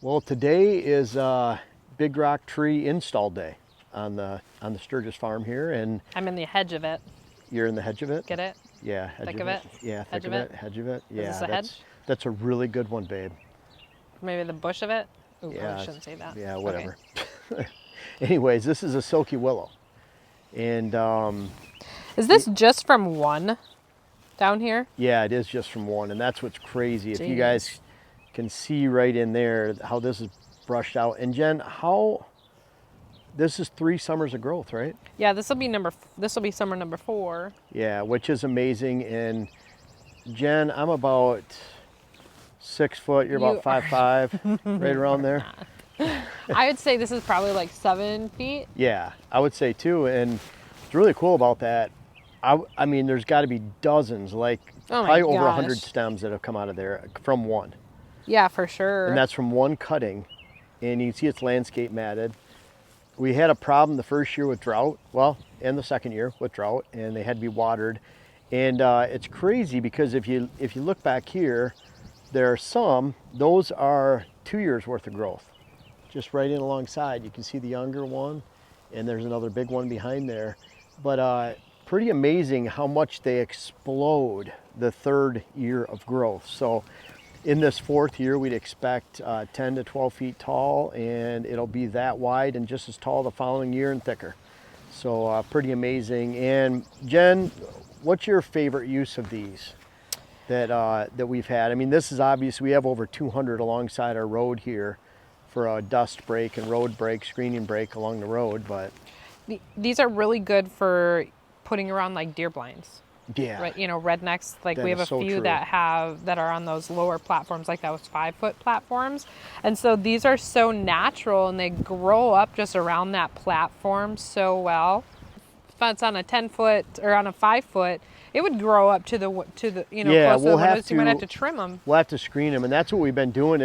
Well, today is Big Rock Tree Install Day on the Sturgis farm here, and I'm in the hedge of it. you're in the hedge of it. Get it? Yeah, hedge Thick of of it? Yeah, thick Hedge of of it. it? Hedge of it. Is Yeah, this a hedge? that's a really good one, babe. Maybe the bush of it? Ooh, Yeah, probably shouldn't say that. yeah, Okay. whatever. Anyways, this is a silky willow, and Is this just from one down here? yeah, it is just from one, and that's what's crazy. If you Jeez. guys can see right in there how this is brushed out, and Jen, how this is 3 summers of growth, right? Yeah, this will be summer number 4. Yeah, which is amazing. And Jen, I'm about 6 foot. You're about 5'5", right around there. I would say this is probably like 7 feet. Yeah, I would say too. And what's really cool about that, I mean, there's got to be dozens, like Oh my probably over 100 gosh. stems that have come out of there from one. Yeah, for sure. And that's from one cutting. And you can see it's landscape matted. We had a problem the first year with drought, well, and the second year with drought, and they had to be watered. And it's crazy because if you look back here, there are some, those are 2 years worth of growth. Just right in alongside, you can see the younger one, and there's another big one behind there. But pretty amazing how much they explode the 3rd year of growth. So in this 4th year, we'd expect 10 to 12 feet tall, and it'll be that wide and just as tall the following year and thicker. So pretty amazing. And Jen, what's your favorite use of these that we've had? I mean, this is obvious. We have over 200 alongside our road here for a dust break and road break, screening break along the road. But These are really good for putting around like deer blinds. yeah, Right, you know, rednecks, like That we have is a so few true. that are on those lower platforms, like those 5-foot platforms. And so these are so natural and they grow up just around that platform so well. If it's on a 10-foot or on a 5-foot, it would grow up to the Yeah, close to we'll the have windows. You might have to- to trim them. we'll have to screen them, and that's what we've been doing.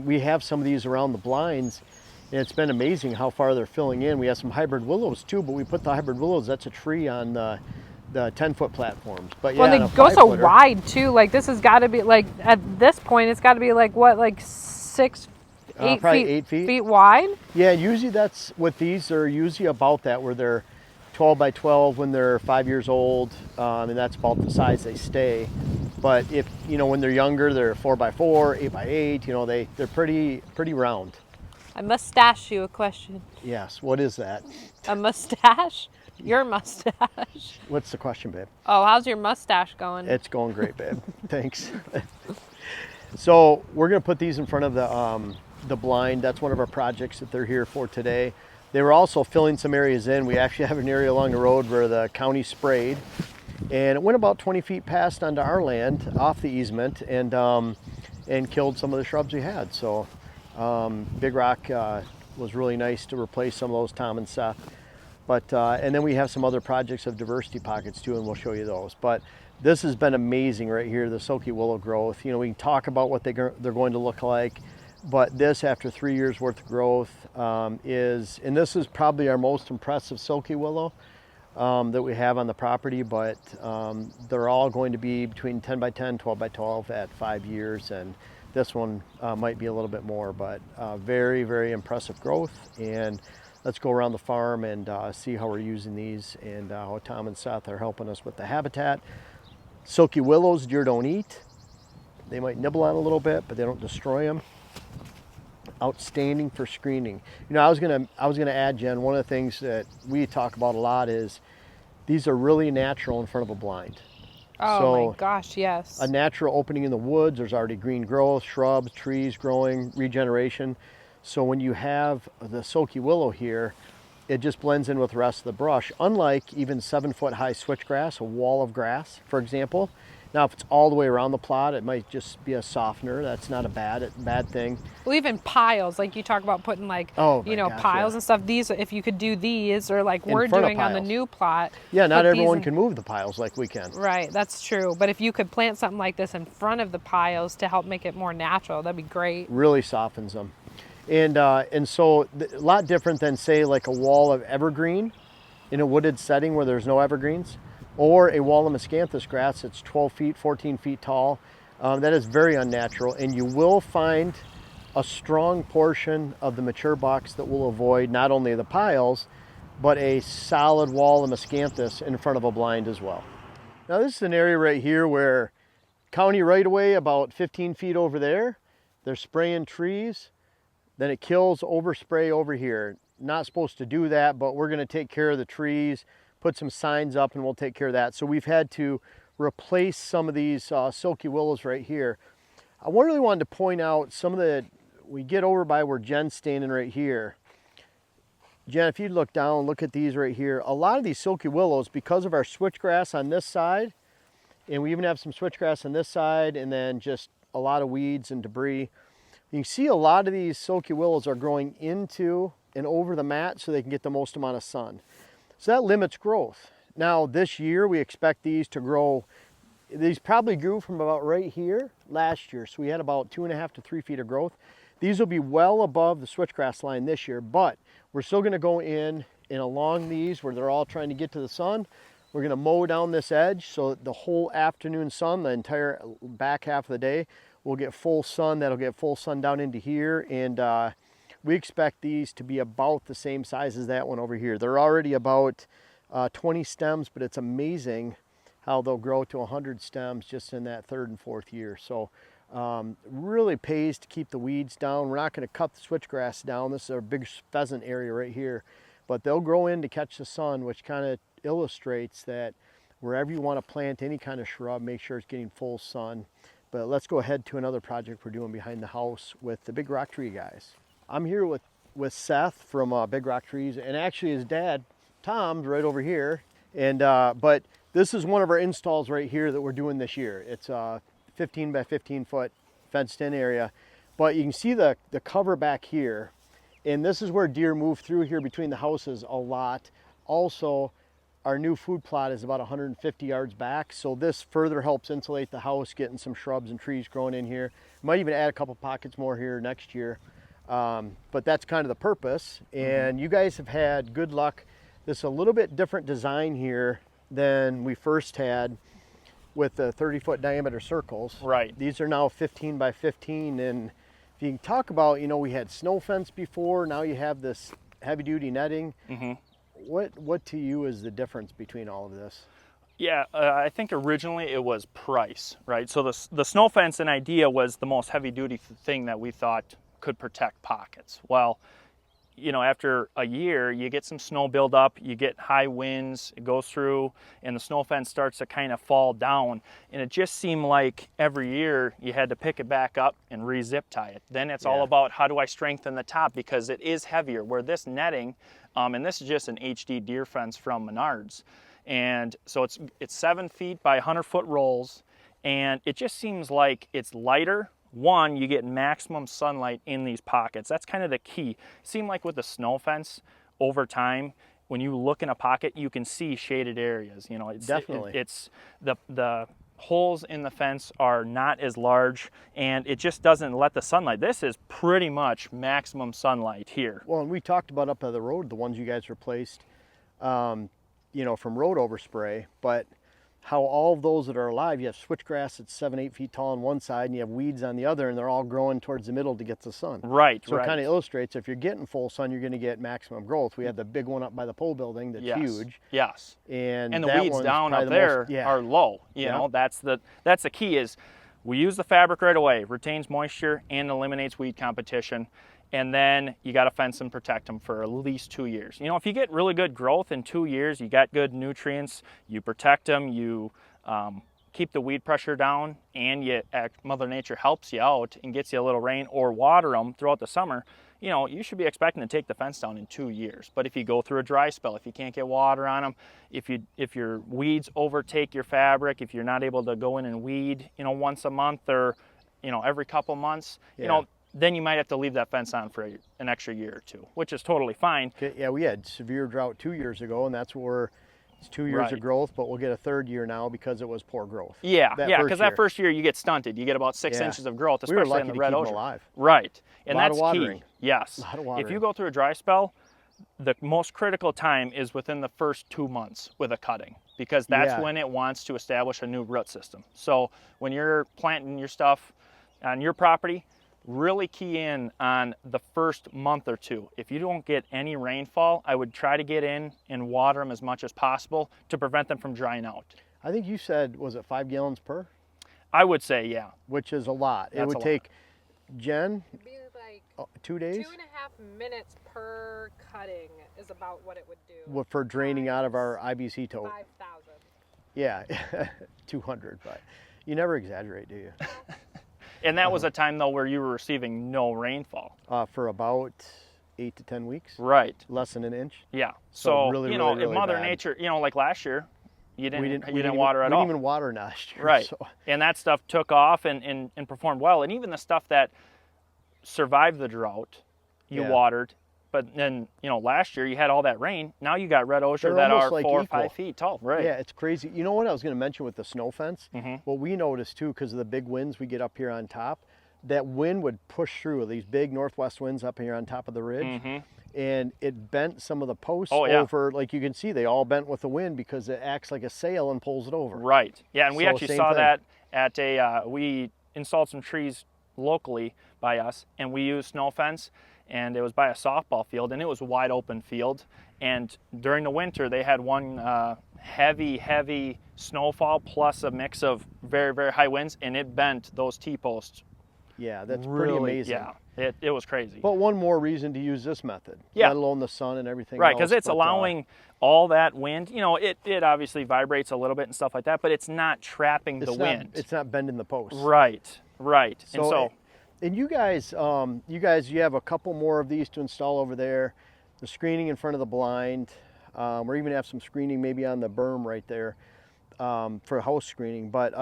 We have some of these around the blinds, and it's been amazing how far they're filling in. We have some hybrid willows too, but we put the hybrid willows, that's a tree on the 10-foot platforms. But yeah, Well, on they a go so 5-footer, wide too. Like this has got to be like at this point, it's got to be like what, like 6, 8 probably feet, 8 feet. wide. Yeah, usually that's with these. They're usually about that, where they're 12 by 12 when they're 5 years old, and that's about the size they stay. But if when they're younger, they're 4 by 4, 8 by 8. They're pretty round. I must ask you a question. Yes. What is that? A mustache? Your mustache. What's the question, babe? Oh, how's your mustache going? It's going great, babe. Thanks. So we're gonna put these in front of the blind. That's one of our projects that they're here for today. They were also filling some areas in. We actually have an area along the road where the county sprayed, and it went about 20 feet past onto our land off the easement, and killed some of the shrubs we had. So Big Rock was really nice to replace some of those, Tom and Seth. But and then we have some other projects of diversity pockets too, and we'll show you those. But this has been amazing right here, the silky willow growth. We can talk about what they're going to look like, but this, after 3 years worth of growth, and this is probably our most impressive silky willow that we have on the property. But they're all going to be between 10 by 10, 12 by 12 at 5 years, and this one might be a little bit more. But very, very impressive growth. And let's go around the farm and see how we're using these, and how Tom and Seth are helping us with the habitat. Silky willows, deer don't eat. They might nibble on a little bit, but they don't destroy them. Outstanding for screening. I was gonna add, Jen, one of the things that we talk about a lot is these are really natural in front of a blind. Oh So, my gosh, yes. a natural opening in the woods. There's already green growth, shrubs, trees growing, regeneration. So when you have the silky willow here, it just blends in with the rest of the brush, unlike even 7-foot high switchgrass, a wall of grass, for example. Now, if it's all the way around the plot, it might just be a softener. That's not a bad thing. Well, even piles, like you talk about putting like, Oh my gosh, piles yeah. and stuff. These, if you could do these, or like In we're front of doing on the piles. new plot. Yeah, not put these everyone in- can move the piles like we can. Right, that's true. But if you could plant something like this in front of the piles to help make it more natural, that'd be great. Really softens them. And so a lot different than, say, like a wall of evergreen in a wooded setting where there's no evergreens, or a wall of miscanthus grass that's 12 feet, 14 feet tall. That is very unnatural, and you will find a strong portion of the mature box that will avoid not only the piles, but a solid wall of miscanthus in front of a blind as well. Now this is an area right here where county right away about 15 feet over there, they're spraying trees, then it kills overspray over here. Not supposed to do that, but we're gonna take care of the trees, put some signs up and we'll take care of that. So we've had to replace some of these silky willows right here. I really wanted to point out some of the, we get over by where Jen's standing right here. Jen, if you look down, look at these right here. A lot of these silky willows, because of our switchgrass on this side, and we even have some switchgrass on this side, and then just a lot of weeds and debris. You can see a lot of these silky willows are growing into and over the mat so they can get the most amount of sun. So that limits growth. Now this year we expect these to grow. These probably grew from about right here last year. So we had about 2.5 to 3 feet of growth. These will be well above the switchgrass line this year, but we're still gonna go in and along these where they're all trying to get to the sun. We're gonna mow down this edge so that the whole afternoon sun, the entire back half of the day, will get full sun. That'll get full sun down into here. And we expect these to be about the same size as that one over here. They're already about 20 stems, but it's amazing how they'll grow to 100 stems just in that 3rd and 4th year. So really pays to keep the weeds down. We're not going to cut the switchgrass down. This is our big pheasant area right here, but they'll grow in to catch the sun, which kind of illustrates that wherever you want to plant any kind of shrub, make sure it's getting full sun. But let's go ahead to another project we're doing behind the house with the Big Rock Tree guys. I'm here with Seth from Big Rock Trees, and actually his dad, Tom's right over here. And but this is one of our installs right here that we're doing this year. It's 15 by 15 foot fenced in area, but you can see the cover back here, and this is where deer move through here between the houses a lot. Also, our new food plot is about 150 yards back, so this further helps insulate the house, getting some shrubs and trees growing in here. Might even add a couple pockets more here next year, but that's kind of the purpose. And you guys have had good luck. This is a little bit different design here than we first had with the 30-foot diameter circles. Right. These are now 15 by 15, and if you can talk about, you know, we had snow fence before, now you have this heavy-duty netting. What to you is the difference between all of this? Yeah, I think originally it was price, right? So the snow fence, an idea, was the most heavy-duty thing that we thought could protect pockets. Well, you know, after a year, you get some snow buildup, you get high winds, it goes through, and the snow fence starts to kind of fall down. And it just seemed like every year you had to pick it back up and re-zip tie it. Then it's all about how do I strengthen the top, because it is heavier. Where this netting, and this is just an HD deer fence from Menards. And so it's 7 feet by 100-foot rolls, and it just seems like it's lighter. One, you get maximum sunlight in these pockets. That's kind of the key. It seemed like with the snow fence, over time, when you look in a pocket, you can see shaded areas. You know, it's the holes in the fence are not as large, and it just doesn't let the sunlight. This is pretty much maximum sunlight here. Well, and we talked about up by the road, the ones you guys replaced, you know, from road overspray, but how all of those that are alive, you have switchgrass that's 7-8 feet tall on one side, and you have weeds on the other, and they're all growing towards the middle to get the sun. Right, so it kind of illustrates if you're getting full sun, you're going to get maximum growth. We had the big one up by the pole building that's huge. Yes. And the weeds down up there are low. You know, that's the key is we use the fabric right away, retains moisture and eliminates weed competition. And then you got to fence and protect them for at least 2 years. You know, if you get really good growth in 2 years, you got good nutrients, you protect them, you keep the weed pressure down, and Mother Nature helps you out and gets you a little rain or water them throughout the summer, you know, you should be expecting to take the fence down in 2 years. But if you go through a dry spell, if you can't get water on them, if your weeds overtake your fabric, if you're not able to go in and weed, you know, once a month or, you know, every couple months, you know, then you might have to leave that fence on for an extra year or two, which is totally fine. Yeah, we had severe drought 2 years ago, and that's where it's 2 years of growth, but we'll get a third year now because it was poor growth. Yeah, because that first year you get stunted. You get about 6 inches of growth, especially in the red osier. Alive. Right, and that's key. Yes, a lot of watering. If you go through a dry spell, the most critical time is within the first 2 months with a cutting, because that's when it wants to establish a new root system. So when you're planting your stuff on your property, really key in on the first month or two. If you don't get any rainfall, I would try to get in and water them as much as possible to prevent them from drying out. I think you said, was it 5 gallons per? I would say, yeah. Which is a lot. It That's would a lot. take, Jen, It'd be like 2 days 2.5 minutes per cutting is about what it would do. for draining out of our IBC tote. 5,000. Yeah, 200, but you never exaggerate, do you? And that was a time, though, where you were receiving no rainfall. For about 8 to 10 weeks, Right. less than an inch. Yeah. So So, really, you know, really, if really Mother bad. Nature, you know, like last year, you didn't even water at all. We didn't even water last year. Right. So. And that stuff took off and performed well. And even the stuff that survived the drought, you Yeah. watered. But then, you know, last year you had all that rain. Now you got red osier They're that almost are like 4 or equal. 5 feet tall. Right. Yeah, it's crazy. You know what I was going to mention with the snow fence? Mhm. What we noticed too, because of the big winds we get up here on top, that wind would push through these big northwest winds up here on top of the ridge. Mhm. And it bent some of the posts Oh, yeah. over. Like you can see, they all bent with the wind because it acts like a sail and pulls it over. Right. Yeah, and we So, actually same saw thing. that at we installed some trees locally by us, and we used snow fence, and it was by a softball field, and it was a wide open field. And during the winter, they had one heavy snowfall plus a mix of very, very high winds, and it bent those T-posts. Yeah, that's Really, pretty amazing. Yeah, it was crazy. But one more reason to use this method, Yeah. let alone the sun and everything Right, else. because it's but, allowing all that wind. You know, it obviously vibrates a little bit and stuff like that, but it's not trapping the wind. It's not bending the posts. Right. And you guys, you have a couple more of these to install over there. The screening in front of the blind. We're even have some screening maybe on the berm right there for house screening. But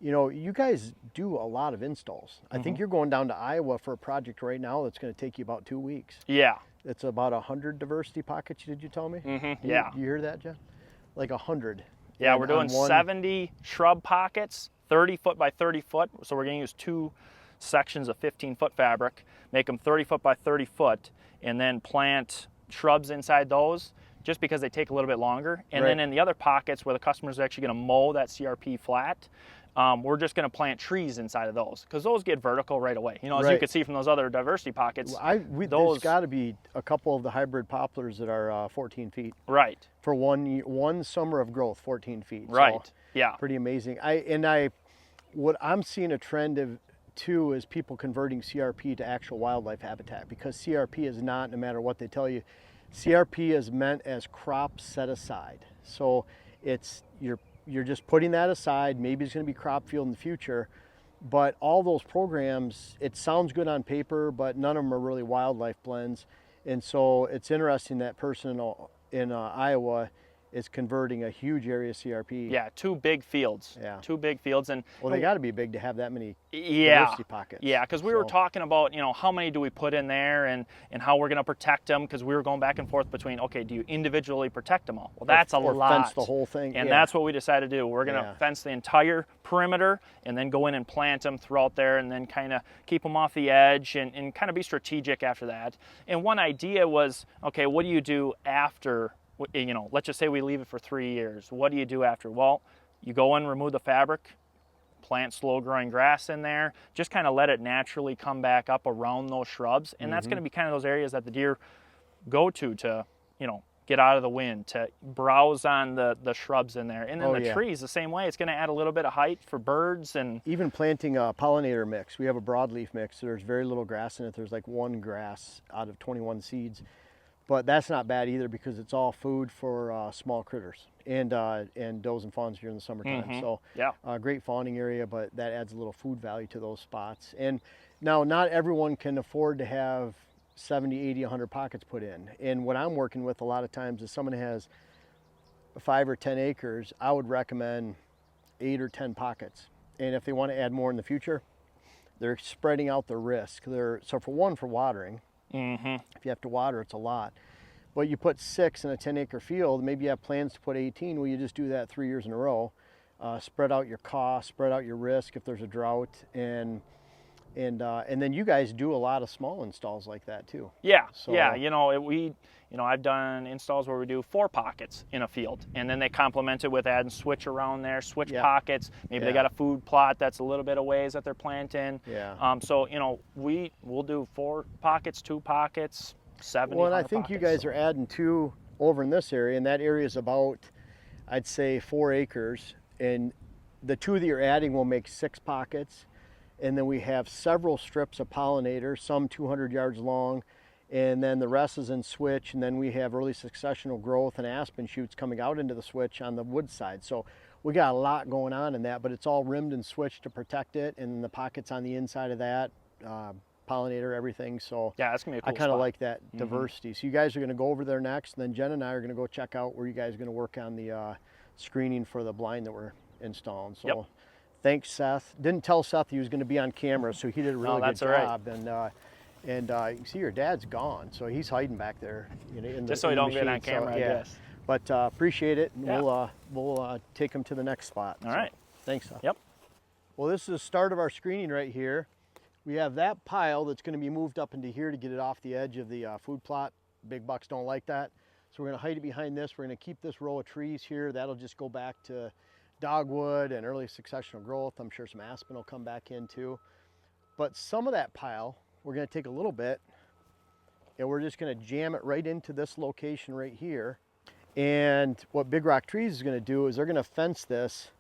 you know, you guys do a lot of installs. I think you're going down to Iowa for a project right now that's going to take you about 2 weeks. Yeah. It's about 100 diversity pockets. Did you tell me? Yeah. You hear that, Jen? Like 100. Yeah, And we're doing on one- 70 shrub pockets, 30 foot by 30 foot. So we're going to use 2 sections of 15-foot fabric, make them 30 foot by 30 foot, and then plant shrubs inside those just because they take a little bit longer. And Right. then in the other pockets where the customer's actually going to mow that CRP flat, we're just going to plant trees inside of those because those get vertical right away. You know, as you Right. can see from those other diversity pockets. There's those got to be a couple of the hybrid poplars that are 14 feet. Right. For one summer of growth, 14 feet. Right. So, Yeah. pretty amazing. What I'm seeing a trend of too is people converting CRP to actual wildlife habitat, because CRP is not, no matter what they tell you, CRP is meant as crop set aside. So it's you're just putting that aside. Maybe it's going to be crop field in the future, but all those programs, it sounds good on paper, but none of them are really wildlife blends. And so it's interesting that person in Iowa is converting a huge area of CRP. Yeah, 2 big fields. Yeah. 2 big fields. And Well, they got to be big to have that many yeah, diversity pockets. yeah, because we were So- talking about, you know, how many do we put in there and how we're going to protect them, because we were going back and forth between, okay, do you individually protect them all? Well, that's a or lot. fence the whole thing. And Yeah. that's what we decided to do. We're going to Yeah. fence the entire perimeter and then go in and plant them throughout there and then kind of keep them off the edge and kind of be strategic after that. And one idea was, okay, what do you do after, you know, let's just say we leave it for 3 years. What do you do after? Well, you go in, remove the fabric, plant slow growing grass in there, just kind of let it naturally come back up around those shrubs. And that's going to be kind of those areas that the deer go to, you know, get out of the wind, to browse on the shrubs in there. And then the yeah. trees the same way. It's going to add a little bit of height for birds. And Even planting a pollinator mix. We have a broadleaf mix. There's very little grass in it. There's like one grass out of 21 seeds. But that's not bad either, because it's all food for small critters and does and fawns during the summertime. So yeah. great fawning area, but that adds a little food value to those spots. And now not everyone can afford to have 70, 80, 100 pockets put in. And what I'm working with a lot of times is someone has 5 or 10 acres, I would recommend 8 or 10 pockets. And if they want to add more in the future, they're spreading out the risk. So for watering, if you have to water, it's a lot. But you put 6 in a 10-acre field, maybe you have plans to put 18, well, you just do that 3 years in a row. Spread out your costs, spread out your risk if there's a drought, and And then you guys do a lot of small installs like that too. Yeah, So- yeah. I've done installs where we do 4 pockets in a field, and then they complement it with adding switch around there, switch Yeah. pockets. Maybe they Yeah. got a food plot that's a little bit of ways that they're planting. Yeah. So we'll do 4 pockets, 2 pockets, 70. Well, and I 100 think you pockets. guys are adding 2 over in this area, and that area is about, I'd say, 4 acres. And the 2 that you're adding will make 6 pockets. And then we have several strips of pollinators, some 200 yards long, and then the rest is in switch. And then we have early successional growth and aspen shoots coming out into the switch on the wood side. So we got a lot going on in that, but it's all rimmed and switched to protect it, and the pockets on the inside of that, pollinator, everything. So Yeah, that's gonna be a cool I kind of spot. like that diversity. So you guys are going to go over there next, and then Jen and I are going to go check out where you guys are going to work on the screening for the blind that we're installing. So Yep. thanks, Seth. Didn't tell Seth he was going to be on camera, so he did a really good that's all right. job. And you can see your dad's gone, so he's hiding back there. In the, Just so you in the don't get on machine. camera, I yeah. guess. But appreciate it, and Yeah. we'll take him to the next spot. All right. Thanks, Seth. Yep. Well, this is the start of our screening right here. We have that pile that's going to be moved up into here to get it off the edge of the food plot. Big bucks don't like that. So we're going to hide it behind this. We're going to keep this row of trees here. That'll just go back to dogwood and early successional growth. I'm sure some aspen will come back in too. But some of that pile, we're going to take a little bit and we're just going to jam it right into this location right here. And what Big Rock Trees is going to do is they're going to fence this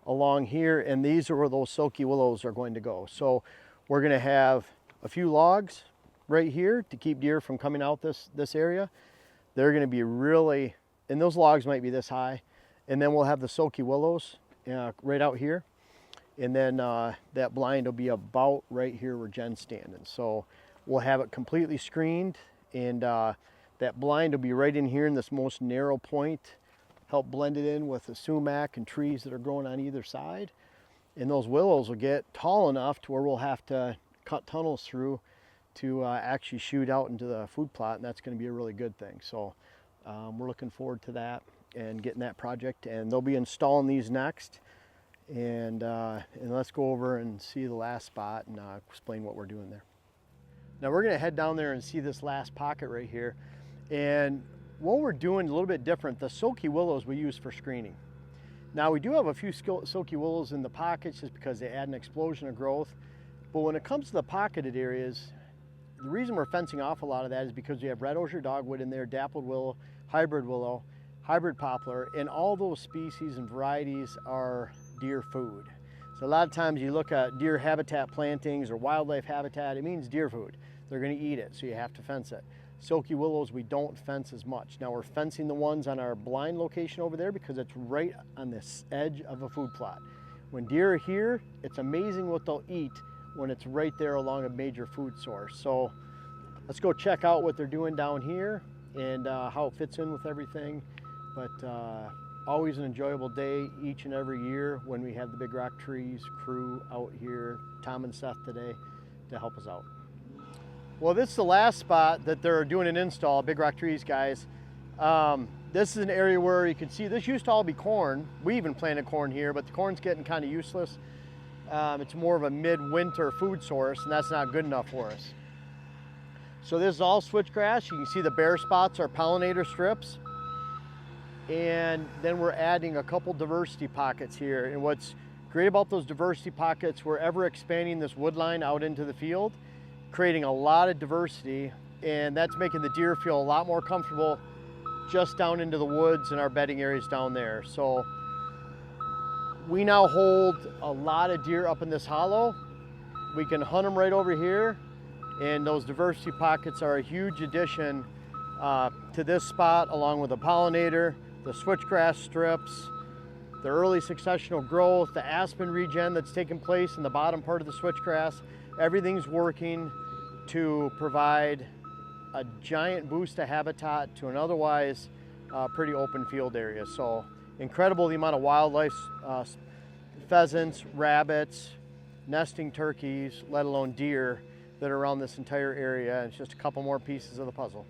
along here, and these are where those silky willows are going to go. So we're going to have a few logs right here to keep deer from coming out this area. They're going to be really, and those logs might be this high, and then we'll have the silky willows right out here, and then that blind will be about right here where Jen's standing. So we'll have it completely screened, and that blind will be right in here in this most narrow point, help blend it in with the sumac and trees that are growing on either side. And those willows will get tall enough to where we'll have to cut tunnels through to actually shoot out into the food plot, and that's going to be a really good thing. So we're looking forward to that and getting that project, and they'll be installing these next. And let's go over and see the last spot and explain what we're doing there. Now we're going to head down there and see this last pocket right here. And what we're doing a little bit different, the silky willows we use for screening. Now we do have a few silky willows in the pockets just because they add an explosion of growth. But when it comes to the pocketed areas, the reason we're fencing off a lot of that is because we have red osier dogwood in there, dappled willow, hybrid poplar, and all those species and varieties are deer food. So a lot of times you look at deer habitat plantings or wildlife habitat, it means deer food. They're going to eat it, so you have to fence it. Silky willows, we don't fence as much. Now we're fencing the ones on our blind location over there because it's right on this edge of a food plot. When deer are here, it's amazing what they'll eat when it's right there along a major food source. So let's go check out what they're doing down here and how it fits in with everything. But always an enjoyable day each and every year when we have the Big Rock Trees crew out here, Tom and Seth today, to help us out. Well, this is the last spot that they're doing an install, Big Rock Trees guys. This is an area where you can see this used to all be corn. We even planted corn here, but the corn's getting kind of useless. It's more of a midwinter food source, and that's not good enough for us. So this is all switchgrass. You can see the bare spots are pollinator strips. And then we're adding a couple diversity pockets here. And what's great about those diversity pockets, we're ever expanding this wood line out into the field, creating a lot of diversity, and that's making the deer feel a lot more comfortable just down into the woods and our bedding areas down there. So we now hold a lot of deer up in this hollow. We can hunt them right over here, and those diversity pockets are a huge addition to this spot, along with the pollinator, the switchgrass strips, the early successional growth, the aspen regen that's taking place in the bottom part of the switchgrass. Everything's working to provide a giant boost to habitat to an otherwise pretty open field area. So incredible the amount of wildlife, pheasants, rabbits, nesting turkeys, let alone deer that are around this entire area. It's just a couple more pieces of the puzzle.